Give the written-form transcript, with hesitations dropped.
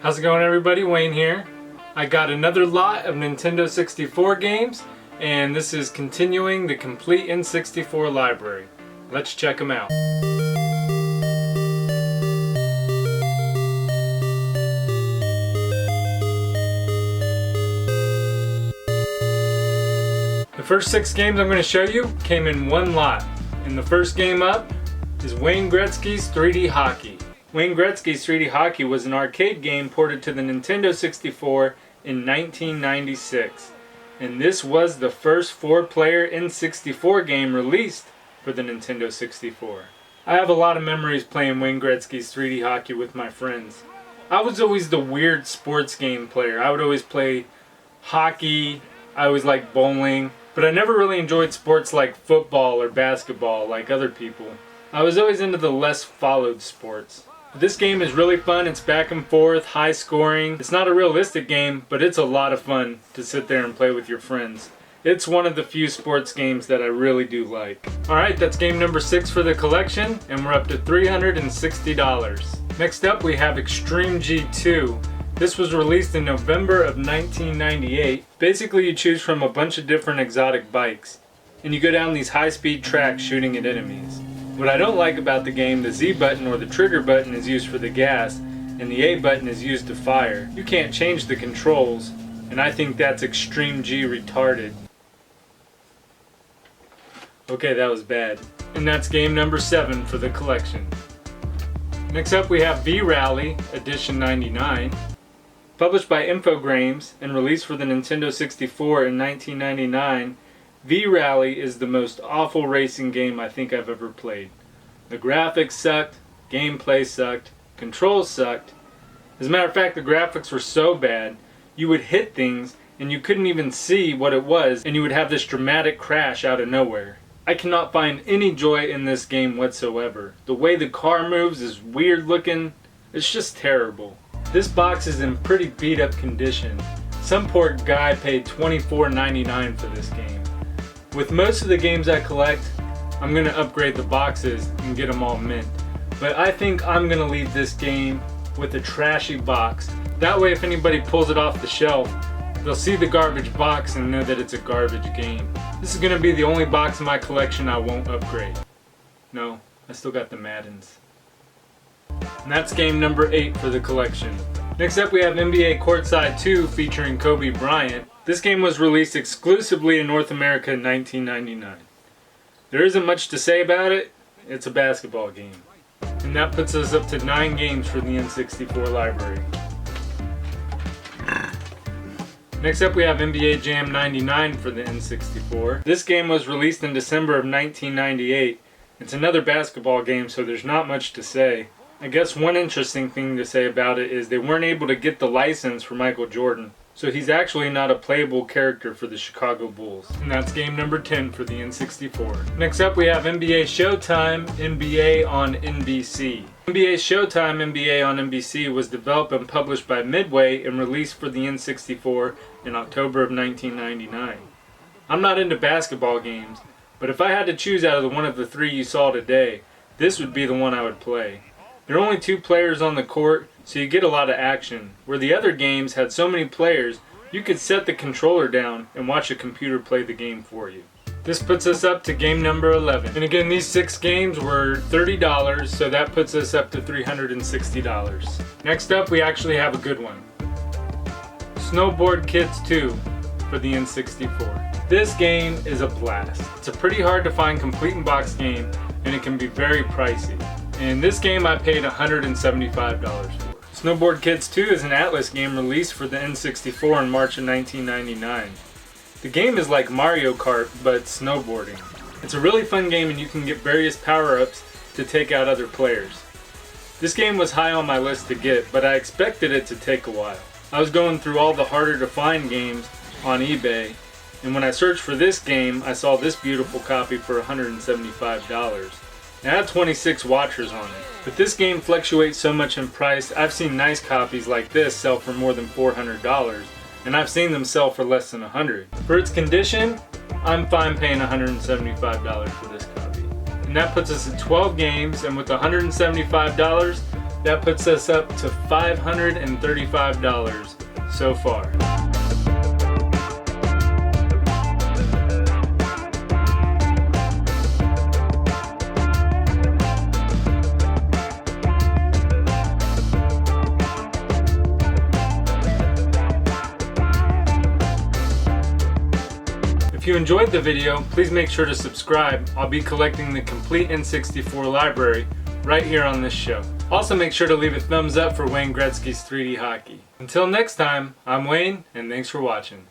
How's it going, everybody? Wayne here. I got another lot of Nintendo 64 games, and this is continuing the complete N64 library. Let's check them out. The first 6 games I'm going to show you came in one lot. And the first game up is Wayne Gretzky's 3D Hockey. Wayne Gretzky's 3D Hockey was an arcade game ported to the Nintendo 64 in 1996. And this was the first 4-player N64 game released for the Nintendo 64. I have a lot of memories playing Wayne Gretzky's 3D Hockey with my friends. I was always the weird sports game player. I would always play hockey, I always liked bowling, but I never really enjoyed sports like football or basketball like other people. I was always into the less followed sports. This game is really fun. It's back and forth, high scoring. It's not a realistic game, but it's a lot of fun to sit there and play with your friends. It's one of the few sports games that I really do like. Alright, that's game number 6 for the collection, and we're up to $360. Next up we have Extreme G2. This was released in November of 1998. Basically you choose from a bunch of different exotic bikes, and you go down these high-speed tracks shooting at enemies. What I don't like about the game, the Z button or the trigger button is used for the gas, and the A button is used to fire. You can't change the controls, and I think that's Extreme G retarded. Okay, that was bad. And that's game number 7 for the collection. Next up we have V-Rally Edition 99. Published by Infogrames and released for the Nintendo 64 in 1999, V-Rally is the most awful racing game I think I've ever played. The graphics sucked, gameplay sucked, controls sucked. As a matter of fact, the graphics were so bad, you would hit things and you couldn't even see what it was, and you would have this dramatic crash out of nowhere. I cannot find any joy in this game whatsoever. The way the car moves is weird looking. It's just terrible. This box is in pretty beat up condition. Some poor guy paid $24.99 for this game. With most of the games I collect, I'm going to upgrade the boxes and get them all mint. But I think I'm going to leave this game with a trashy box. That way if anybody pulls it off the shelf, they'll see the garbage box and know that it's a garbage game. This is going to be the only box in my collection I won't upgrade. No, I still got the Maddens. And that's game number 8 for the collection. Next up we have NBA Courtside 2 featuring Kobe Bryant. This game was released exclusively in North America in 1999. There isn't much to say about it. It's a basketball game. And that puts us up to 9 games for the N64 library. Next up we have NBA Jam 99 for the N64. This game was released in December of 1998. It's another basketball game, so there's not much to say. I guess one interesting thing to say about it is they weren't able to get the license for Michael Jordan. So he's actually not a playable character for the Chicago Bulls. And that's game number 10 for the N64. Next up we have NBA Showtime NBA on NBC. NBA Showtime NBA on NBC was developed and published by Midway and released for the N64 in October of 1999. I'm not into basketball games, but if I had to choose out of one of the 3 you saw today, this would be the one I would play. There are only 2 players on the court, so you get a lot of action. Where the other games had so many players, you could set the controller down and watch a computer play the game for you. This puts us up to game number 11. And again, these 6 games were $30, so that puts us up to $360. Next up, we actually have a good one. Snowboard Kids 2 for the N64. This game is a blast. It's a pretty hard to find complete in box game, and it can be very pricey. And this game I paid $175 for. Snowboard Kids 2 is an Atlas game released for the N64 in March of 1999. The game is like Mario Kart, but snowboarding. It's a really fun game and you can get various power-ups to take out other players. This game was high on my list to get, but I expected it to take a while. I was going through all the harder to find games on eBay, and when I searched for this game, I saw this beautiful copy for $175. It had 26 watchers on it, but this game fluctuates so much in price. I've seen nice copies like this sell for more than $400, and I've seen them sell for less than $100. For its condition, I'm fine paying $175 for this copy. And that puts us at 12 games, and with $175, That puts us up to $535 so far. If you enjoyed the video, please make sure to subscribe. I'll be collecting the complete N64 library right here on this show. Also make sure to leave a thumbs up for Wayne Gretzky's 3D hockey. Until next time, I'm Wayne, and thanks for watching.